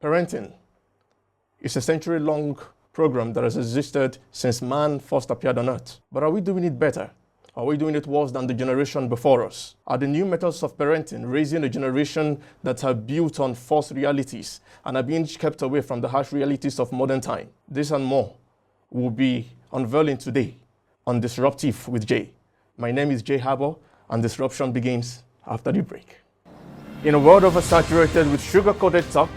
Parenting is a century-long program that has existed since man first appeared on Earth. But are we doing it better? Are we doing it worse than the generation before us? Are the new methods of parenting raising a generation that are built on false realities and are being kept away from the harsh realities of modern time? This and more will be unveiling today on Disruptive with Jay. My name is JHAY, and disruption begins after the break. In a world oversaturated with sugar-coated talk,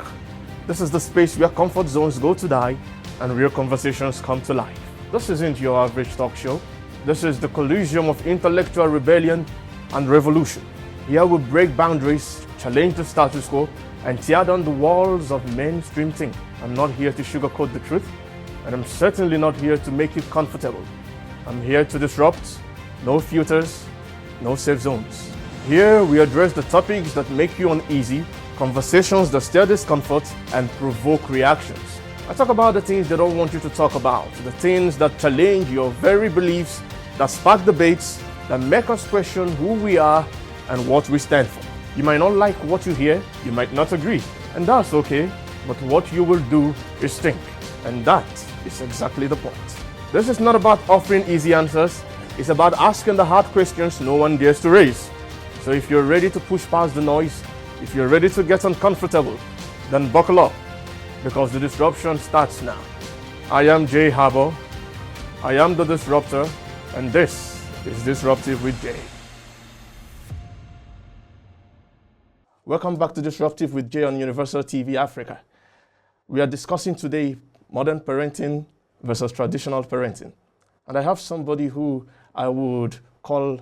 this is the space where comfort zones go to die and real conversations come to life. This isn't your average talk show. This is the Coliseum of intellectual rebellion and revolution. Here we break boundaries, challenge the status quo, and tear down the walls of mainstream thinking. I'm not here to sugarcoat the truth, and I'm certainly not here to make you comfortable. I'm here to disrupt. No filters, no safe zones. Here we address the topics that make you uneasy, conversations that stir discomfort and provoke reactions. I talk about the things they don't want you to talk about, the things that challenge your very beliefs, that spark debates, that make us question who we are and what we stand for. You might not like what you hear, you might not agree, and that's okay, but what you will do is think, and that is exactly the point. This is not about offering easy answers, it's about asking the hard questions no one dares to raise. So if you're ready to push past the noise, if you're ready to get uncomfortable, then buckle up, because the disruption starts now. I am JHAY, I am the disruptor, and this is Disruptive with Jay. Welcome back to Disruptive with Jay on Universal TV Africa. We are discussing today modern parenting versus traditional parenting. And I have somebody who I would call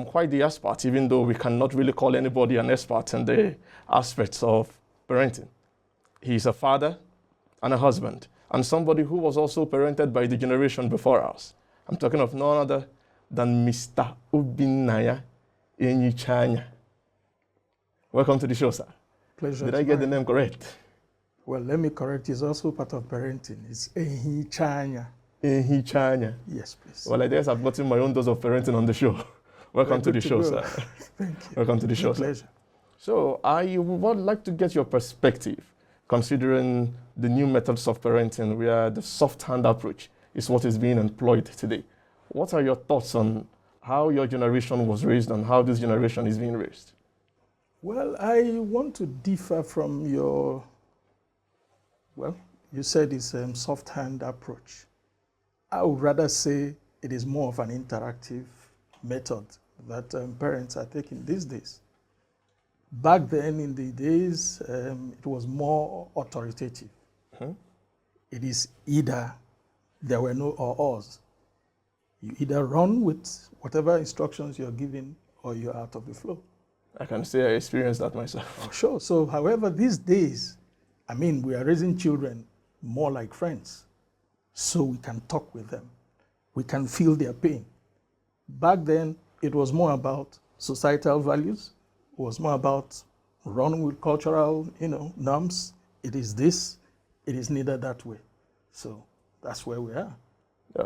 quite the expert, even though we cannot really call anybody an expert in the aspects of parenting. He's a father and a husband, and somebody who was also parented by the generation before us. I'm talking of none other than Mr. Obinaya Enyichanya. Welcome to the show, sir. Pleasure. Did I get the name correct? Well, let me correct. It's also part of parenting. It's Enyichanya. Enyichanya. Yes, please. Well, I guess I've gotten my own dose of parenting on the show. Welcome to the show, sir. Thank you. Welcome to the show, sir. Pleasure. So I would like to get your perspective, considering the new methods of parenting where the soft hand approach is what is being employed today. What are your thoughts on how your generation was raised and how this generation is being raised? Well, I want to differ from your, well, you said it's a soft hand approach. I would rather say it is more of an interactive method that parents are taking these days. Back then in the days, it was more authoritative. It is either there were no or-ors. You either run with whatever instructions you're given or you're out of the flow. I can say I experienced that myself. Oh, sure. So, however, these days, I mean, we are raising children more like friends. So we can talk with them. We can feel their pain. Back then, it was more about societal values. It was more about running with cultural, norms. It is this. It is neither that way. So that's where we are.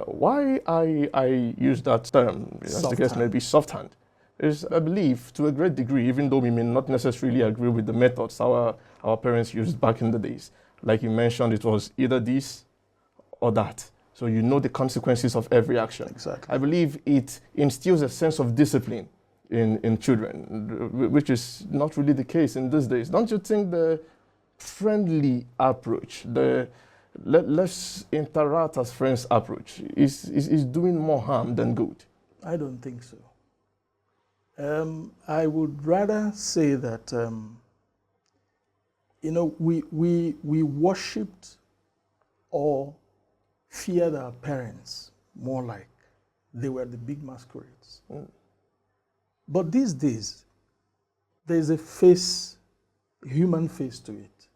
Why I use that term, as the case may be, soft hand, is I believe to a great degree, even though we may not necessarily agree with the methods our parents used back in the days. Like you mentioned, it was either this or that. So you know the consequences of every action. Exactly. I believe it instills a sense of discipline in children, which is not really the case in these days. Don't you think the friendly approach, the let's interact as friends approach is doing more harm than good? I don't think so. I would rather say that, we worshipped or feared our parents more like they were the big masquerades. But these days, there's a human face to it.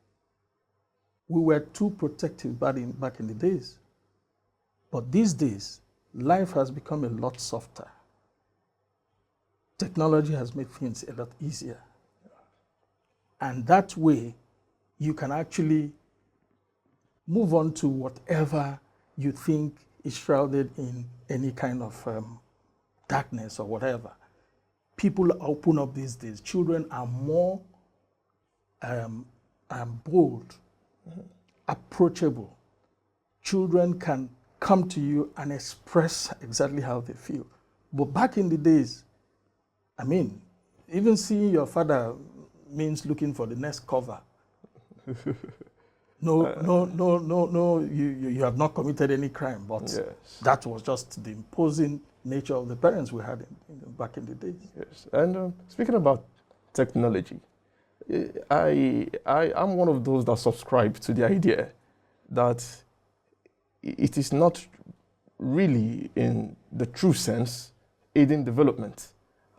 We were too protective back in the days. But these days, life has become a lot softer. Technology has made things a lot easier. And that way, you can actually move on to whatever you think is shrouded in any kind of darkness or whatever. People open up these days. Children are more bold approachable. Children can come to you and express exactly how they feel. But back in the days, I mean, even seeing your father means looking for the next cover. No, you have not committed any crime, but Yes. that was just the imposing nature of the parents we had back in the days. Yes. And speaking about technology, I'm one of those that subscribe to the idea that it is not really, in the true sense, aiding development.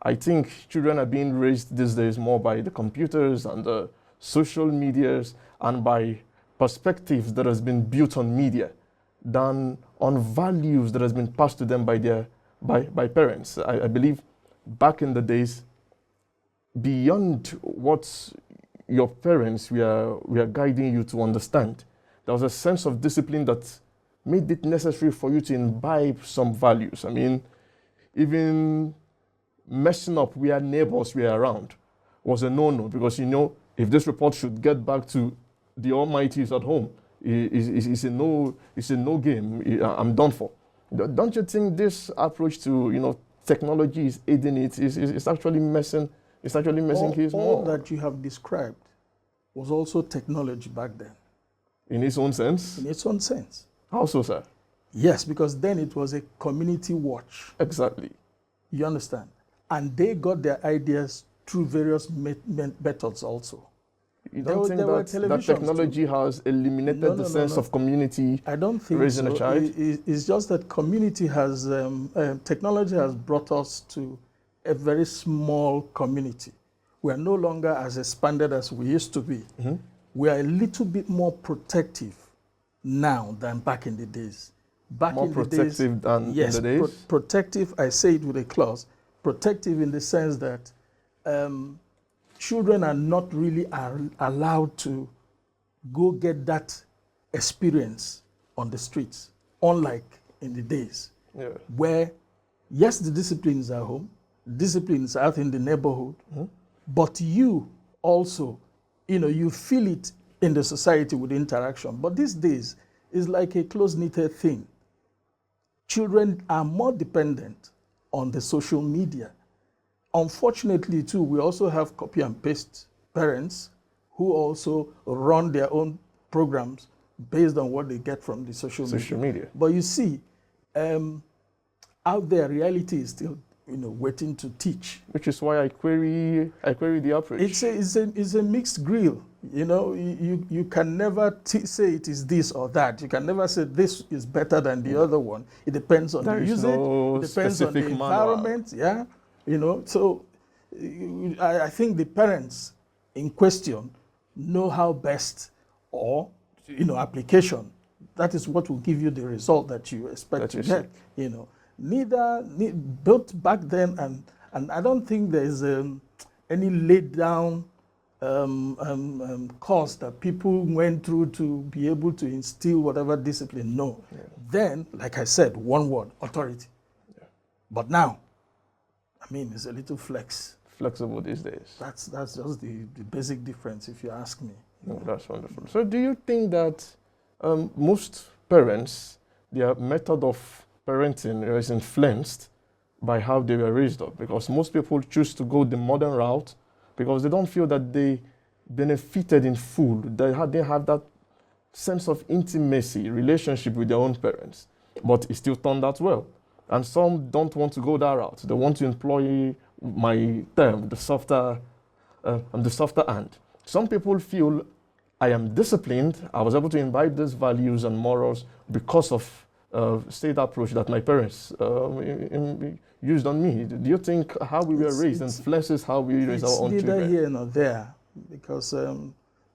I think children are being raised these days more by the computers and the social medias and by perspectives that has been built on media than on values that has been passed to them by parents. I believe back in the days, beyond what your parents were guiding you to understand, there was a sense of discipline that made it necessary for you to imbibe some values. I mean, even messing up where neighbors were around was a no-no, because you know, if this report should get back to the almighties at home, it's a no game. I'm done for. Don't you think this approach to technology is aiding it? It's actually messing. It's actually messing kids more. All that you have described was also technology back then. In its own sense. In its own sense. How so, sir? Yes, because then it was a community watch. Exactly. You understand? And they got their ideas through various methods also. You don't think that technology has eliminated the sense of community? I don't think raising so. A child? It's just that community has, technology has brought us to a very small community. We are no longer as expanded as we used to be. Mm-hmm. We are a little bit more protective now than back in the days. More protective than in the days? Protective, I say it with a clause. Protective in the sense that children are not really allowed to go get that experience on the streets, unlike in the days where, yes, the discipline is at home, discipline is out in the neighborhood, but you also, you feel it in the society with interaction. But these days, it's like a close-knitted thing. Children are more dependent on the social media. Unfortunately, too, we also have copy and paste parents who also run their own programs based on what they get from the social media. But you see, out there, reality is still, waiting to teach. Which is why I query the approach. It's a mixed grill. You can never say it is this or that. You can never say this is better than the other one. It depends on the usage. It depends on the environment. Yeah. So I think the parents in question know how best, or application. That is what will give you the result that you expect to get. Built back then, and I don't think there is any laid down course that people went through to be able to instill whatever discipline. No. Yeah. Then, like I said, one word: authority. Yeah. But now, it's a little flexible these days. That's just the basic difference, if you ask me. No, that's wonderful. So do you think that most parents, their method of parenting is influenced by how they were raised up? Because most people choose to go the modern route because they don't feel that they benefited in full. They have that sense of intimacy, relationship with their own parents. But it still turned out well. And some don't want to go that route. They want to employ my term, the softer hand. Some people feel I am disciplined. I was able to imbibe these values and morals because of state approach that my parents used on me. Do you think how we were raised influences how we raise our own children? It's neither here nor there, because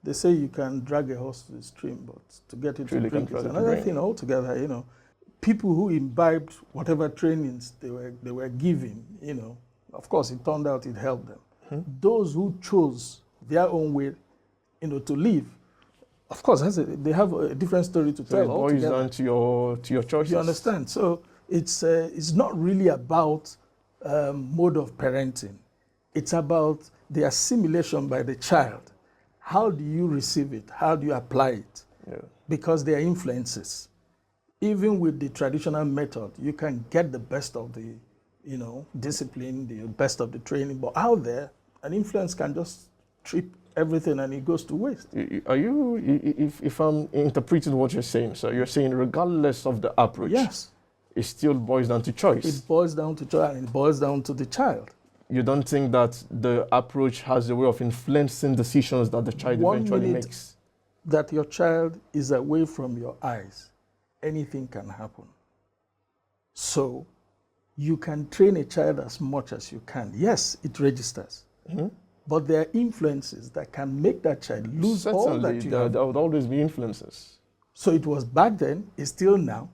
they say you can drag a horse to the stream, but to get it to drink is another thing altogether. People who imbibed whatever trainings they were given, of course, it turned out it helped them. Mm-hmm. Those who chose their own way, to live, of course, they have a different story to tell. It boils down to your choices. You understand? So it's not really about mode of parenting. It's about the assimilation by the child. how do you receive it? How do you apply it? Yeah. Because there are influences. Even with the traditional method, you can get the best of the, discipline, the best of the training, but out there, an influence can just trip everything and it goes to waste. Are you, if I'm interpreting what you're saying, so you're saying regardless of the approach, Yes. it still boils down to choice. It boils down to child, and it boils down to the child. You don't think that the approach has a way of influencing decisions that the child eventually makes? That your child is away from your eyes, anything can happen. So you can train a child as much as you can. Yes, it registers. Mm-hmm. But there are influences that can make that child lose all that you have. There would always be influences. So it was back then, it's still now.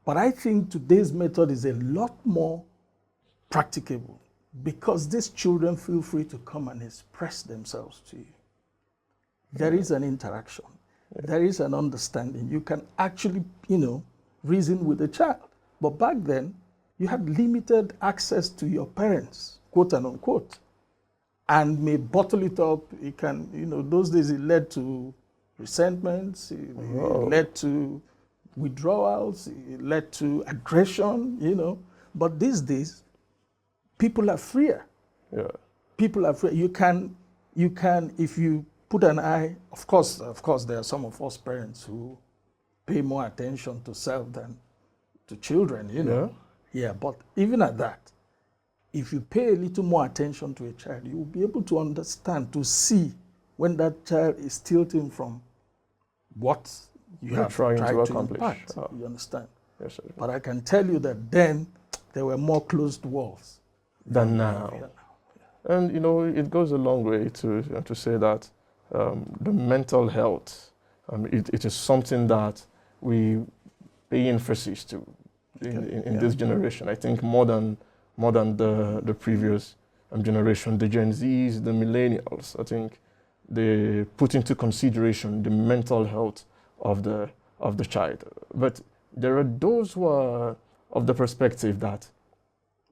But I think today's method is a lot more practicable because these children feel free to come and express themselves to you. There is an interaction. Yeah. There is an understanding. You can actually, reason with the child. But back then, you had limited access to your parents, quote and unquote, and may bottle it up. It can, those days it led to resentments, it led to withdrawals, it led to aggression, But these days, people are freer. Yeah. People are free. You can, if you put an eye, of course, there are some of us parents who pay more attention to self than to children, Yeah. Yeah, but even at that, if you pay a little more attention to a child, you will be able to understand, to see when that child is tilting from what you have tried to accomplish. Impact, you understand? Yes, sir. But I can tell you that then there were more closed walls than now. Yeah. And it goes a long way to say that the mental health, it is something that we pay emphasis to in this generation. I think more than the previous generation, the Gen Zs, the millennials. I think they put into consideration the mental health of the child. But there are those who are of the perspective that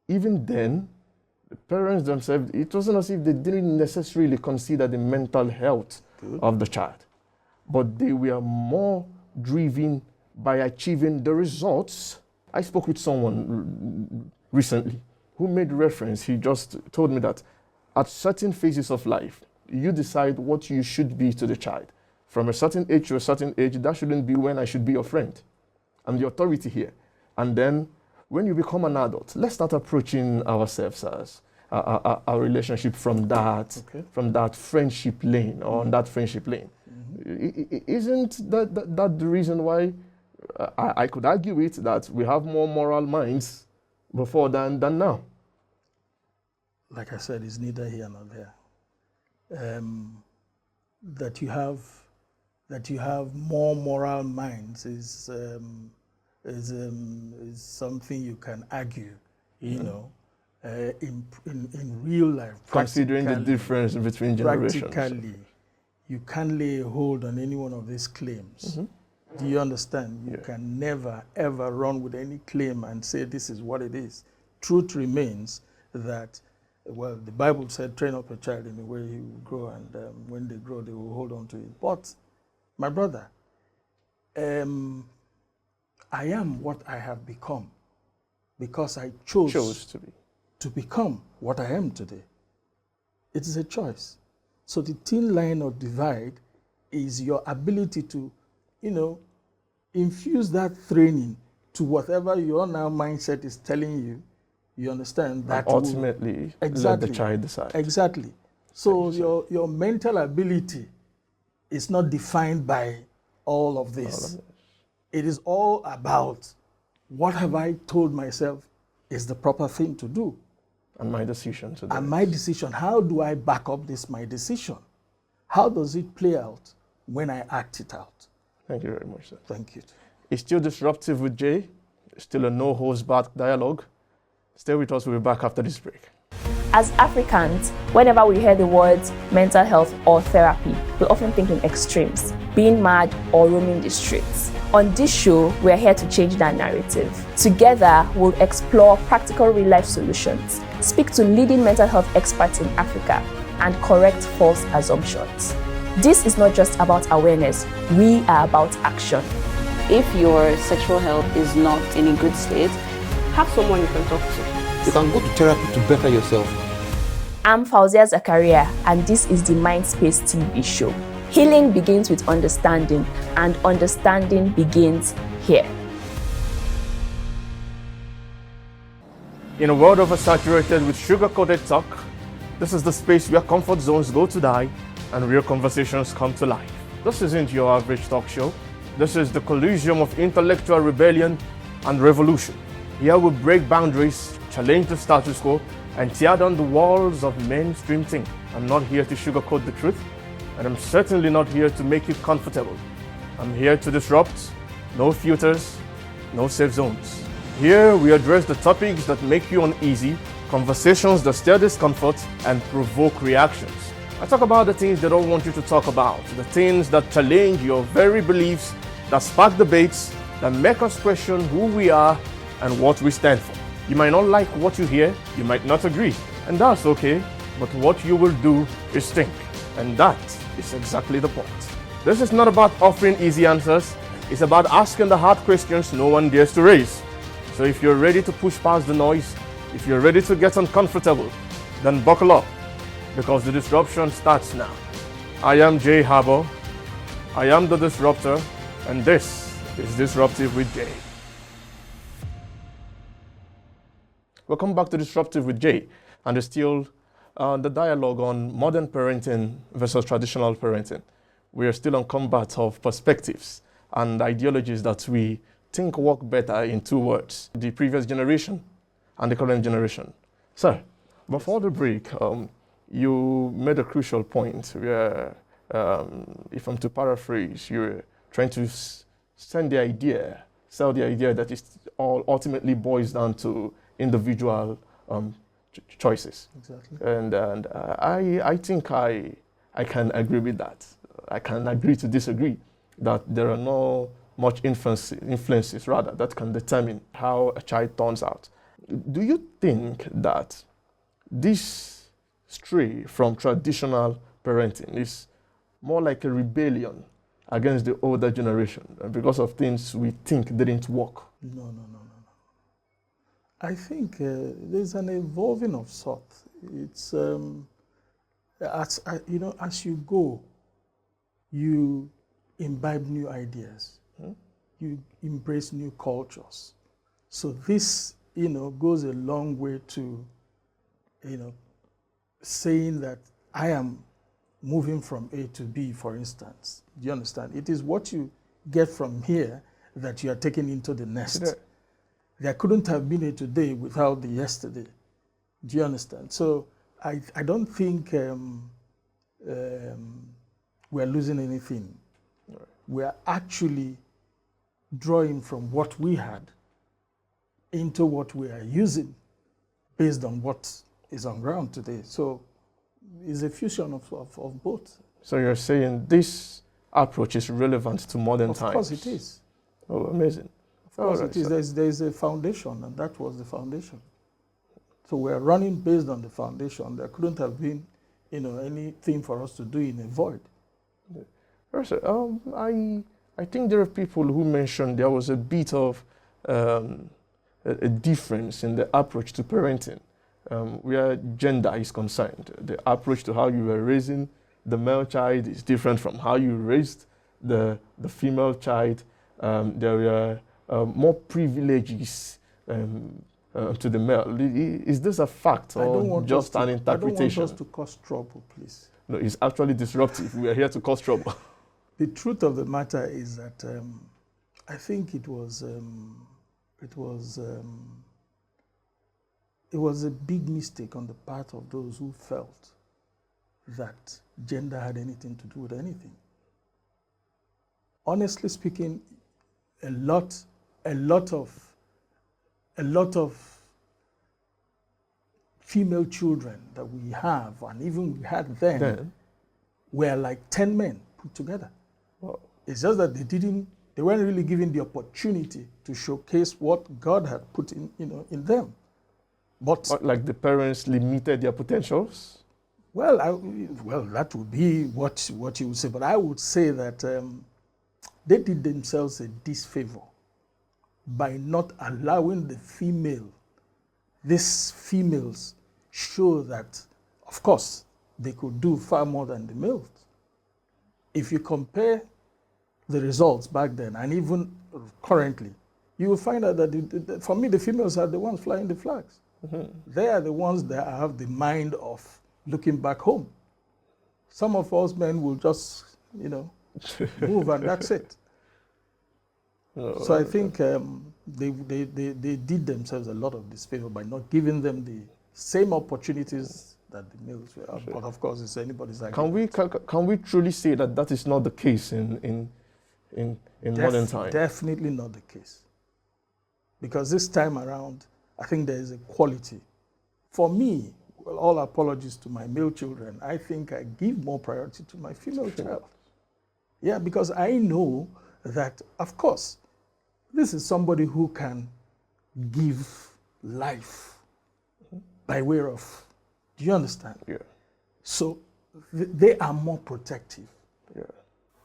even then, the parents themselves, it wasn't as if they didn't necessarily consider the mental health of the child, but they were more driven by achieving the results. I spoke with someone recently who made reference. He just told me that at certain phases of life, you decide what you should be to the child. From a certain age to a certain age, that shouldn't be when I should be your friend. I'm the authority here. And then when you become an adult, let's start approaching ourselves as our relationship from that friendship lane or on that friendship lane. Mm-hmm. Isn't that the reason why I could argue it that we have more moral minds before than now? Like I said, it's neither here nor there. That you have more moral minds is something you can argue, in real life. Considering the difference between generations. Practically, you can't lay a hold on any one of these claims. Mm-hmm. Do you understand? You can never, ever run with any claim and say this is what it is. Truth remains that, the Bible said, train up a child in the way he will grow, and when they grow, they will hold on to it. But, my brother, I am what I have become because I chose to become what I am today. It is a choice. So the thin line of divide is your ability to, infuse that training to whatever your now mindset is telling you. You understand? That ultimately let the child decide. Exactly. So your mental ability is not defined by all of this. It is all about what have I told myself is the proper thing to do. And my decision today. And my decision, how do I back up my decision? How does it play out when I act it out? Thank you very much, sir. Thank you. It's still Disruptive with Jay. Still a no-holds-barred dialogue. Stay with us. We'll be back after this break. As Africans, whenever we hear the words mental health or therapy, we often think in extremes, being mad or roaming the streets. On this show, we're here to change that narrative. Together, we'll explore practical real-life solutions, speak to leading mental health experts in Africa, and correct false assumptions. This is not just about awareness, we are about action. If your sexual health is not in a good state, have someone you can talk to. You can go to therapy to better yourself. I'm Fauzia Zakaria, and this is the Mindspace TV show. Healing begins with understanding, and understanding begins here. In a world oversaturated with sugar-coated talk, this is the space where comfort zones go to die and real conversations come to life. This isn't your average talk show. This is the Coliseum of intellectual rebellion and revolution. Here we break boundaries, challenge the status quo, and tear down the walls of mainstream thinking. I'm not here to sugarcoat the truth, and I'm certainly not here to make you comfortable. I'm here to disrupt. No filters, no safe zones. Here we address the topics that make you uneasy, conversations that stir discomfort and provoke reactions. I talk about the things they don't want you to talk about, the things that challenge your very beliefs, that spark debates, that make us question who we are and what we stand for. You might not like what you hear, you might not agree, and that's okay, but what you will do is think, and that is exactly the point. This is not about offering easy answers, it's about asking the hard questions no one dares to raise. So if you're ready to push past the noise, if you're ready to get uncomfortable, then buckle up, because the disruption starts now. I am JHAY. I am the disruptor, and this is Disruptive with JHAY. Welcome back to Disruptive with JHAY, and it's still the dialogue on modern parenting versus traditional parenting. We are still on combat of perspectives and ideologies that we think work better in two words: the previous generation and the current generation. Sir, before the break, you made a crucial point where, if I'm to paraphrase, you're trying to sell the idea that it all ultimately boils down to individual choices. Exactly. And I think I can agree with that. I can agree to disagree that there are no much influences rather that can determine how a child turns out. Do you think that this stray from traditional parenting is more like a rebellion against the older generation because of things we think didn't work? No. I think there's an evolving of sort. It's as you go, you imbibe new ideas, you embrace new cultures. So this, goes a long way to, saying that I am moving from A to B, for instance. Do you understand? It is what you get from here that you are taking into the nest. Yeah. There couldn't have been a today without the yesterday. Do you understand? So I don't think we're losing anything. Right. We're actually drawing from what we had into what we are using based on what is on ground today. So it's a fusion of both. So you're saying this approach is relevant to modern times? Of course it is. Oh, amazing. Of course All right, it is. There's a foundation, and that was the foundation. So we're running based on the foundation. There couldn't have been, anything for us to do in a void. I think there are people who mentioned there was a bit of a difference in the approach to parenting where gender is concerned. The approach to how you were raising the male child is different from how you raised the female child. There were more privileges to the male. Is this a fact or just an interpretation? I don't want us to cause trouble, please. No, it's actually disruptive. We are here to cause trouble. The truth of the matter is that I think it was a big mistake on the part of those who felt that gender had anything to do with anything. Honestly speaking, a lot of female children that we have, and even we had then, were like 10 men put together. Wow. It's just that they weren't really given the opportunity to showcase what God had put in them. But like the parents limited their potentials? Well, that would be what you would say, but I would say that they did themselves a disfavor by not allowing the these females show that, of course, they could do far more than the males. If you compare the results back then and even currently, you will find out that for me, the females are the ones flying the flags. Mm-hmm. They are the ones that have the mind of looking back home. Some of us men will just, move and that's it. So I think they did themselves a lot of disfavor by not giving them the same opportunities that the males were. Sure. But of course, it's anybody's idea. Can we truly say that that is not the case in modern time? Definitely not the case. Because this time around, I think there is equality. For me, well, all apologies to my male children, I think I give more priority to my female child. Yeah, because I know that, of course, this is somebody who can give life by way of, do you understand? Yeah. So they are more protective. Yeah.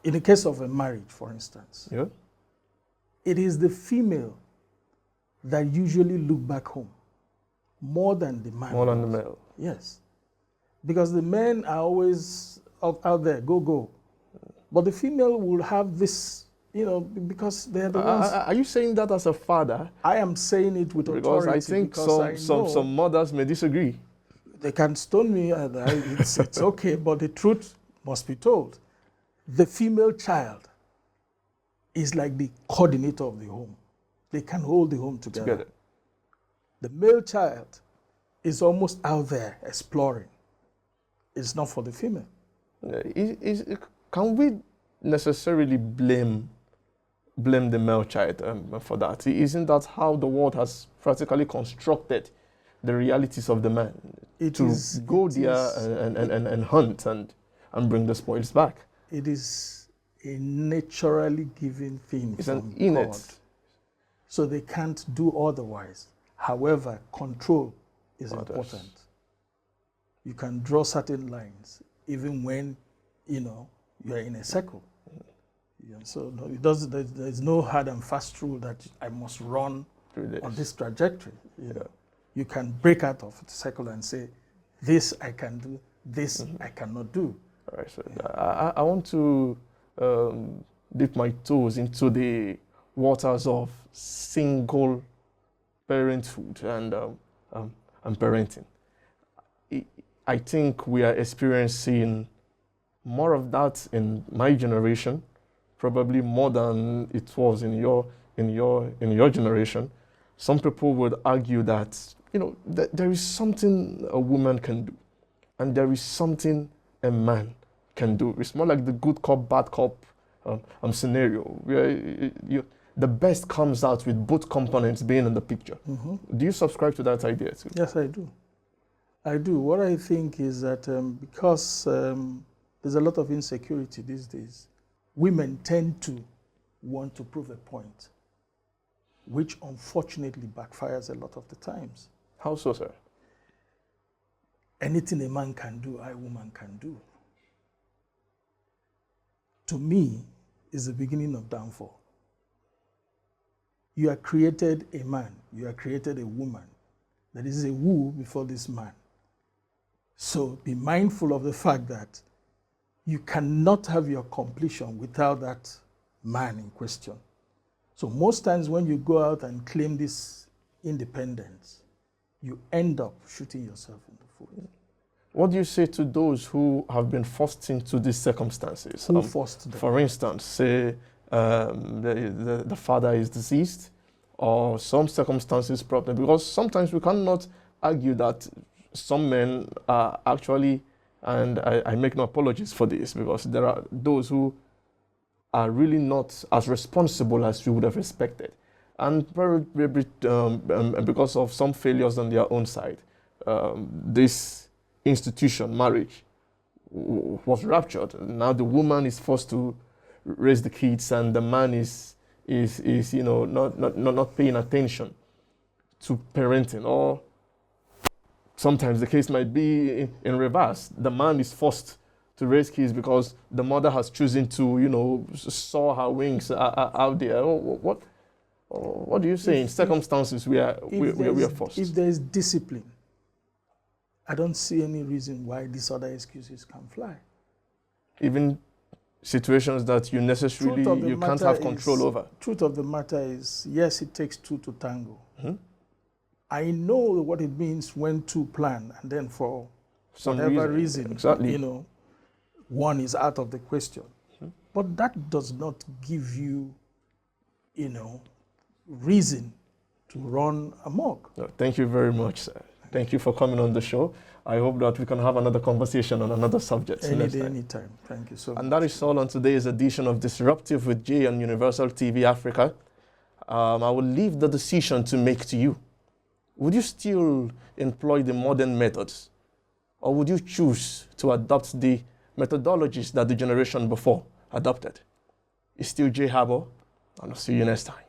In the case of a marriage, for instance, yeah, it is the female that usually look back home more than the man. More than the male. Yes. Because the men are always out there, go. But the female will have this, because they're the ones. Are you saying that as a father? I am saying it with authority. Because I think some mothers may disagree. They can stone me, it's okay, but the truth must be told. The female child is like the coordinator of the home. They can hold the home together. The male child is almost out there exploring. It's not for the female. Can we necessarily blame the male child for that? Isn't that how the world has practically constructed the realities of the man? Go there and hunt and bring the spoils back. It is a naturally given thing. It's from an innate. God. So they can't do otherwise. However, control is important. You can draw certain lines, even when, you're in a circle. Yeah, so there's no hard and fast rule that I must run on this trajectory. You can break out of the circle and say, this I can do, this I cannot do. All right, so I want to dip my toes into the waters of single parenthood and parenting. I think we are experiencing more of that in my generation, probably more than it was in your generation. Some people would argue that that there is something a woman can do, and there is something a man can do. It's more like the good cop, bad cop scenario, where the best comes out with both components being in the picture. Mm-hmm. Do you subscribe to that idea too? Yes, I do. I do. What I think is that because there's a lot of insecurity these days, women tend to want to prove a point, which unfortunately backfires a lot of the times. How so, sir? Anything a man can do, a woman can do. To me, is the beginning of downfall. You are created a man, you are created a woman. That is a woo before this man. So be mindful of the fact that you cannot have your completion without that man in question. So most times when you go out and claim this independence, you end up shooting yourself in the foot. What do you say to those who have been forced into these circumstances? Who forced them? For instance, say the father is deceased, or some circumstances problem, because sometimes we cannot argue that some men are actually, and I make no apologies for this, because there are those who are really not as responsible as we would have expected. And because of some failures on their own side, this institution, marriage, was ruptured. Now the woman is forced to raise the kids, and the man is not paying attention to parenting, or Sometimes the case might be in reverse. The man is forced to raise kids because the mother has chosen to, you know, saw her wings out there. What do you say in circumstances where we are forced? If there is discipline, I don't see any reason why these other excuses can fly. Even situations that you necessarily you can't have control over. Truth of the matter is, yes, it takes two to tango. I know what it means when two plan, and then for whatever reason, exactly, you know, one is out of the question. But that does not give you, you know, reason to run amok. No, thank you very much, sir. Thank you for coming on the show. I hope that we can have another conversation on another subject. Any day, anytime. Thank you so much. And that is all on today's edition of Disruptive with Jay on Universal TV Africa. I will leave the decision to make to you. Would you still employ the modern methods? Or would you choose to adopt the methodologies that the generation before adopted? It's still Jay Harbour, and I'll see you next time.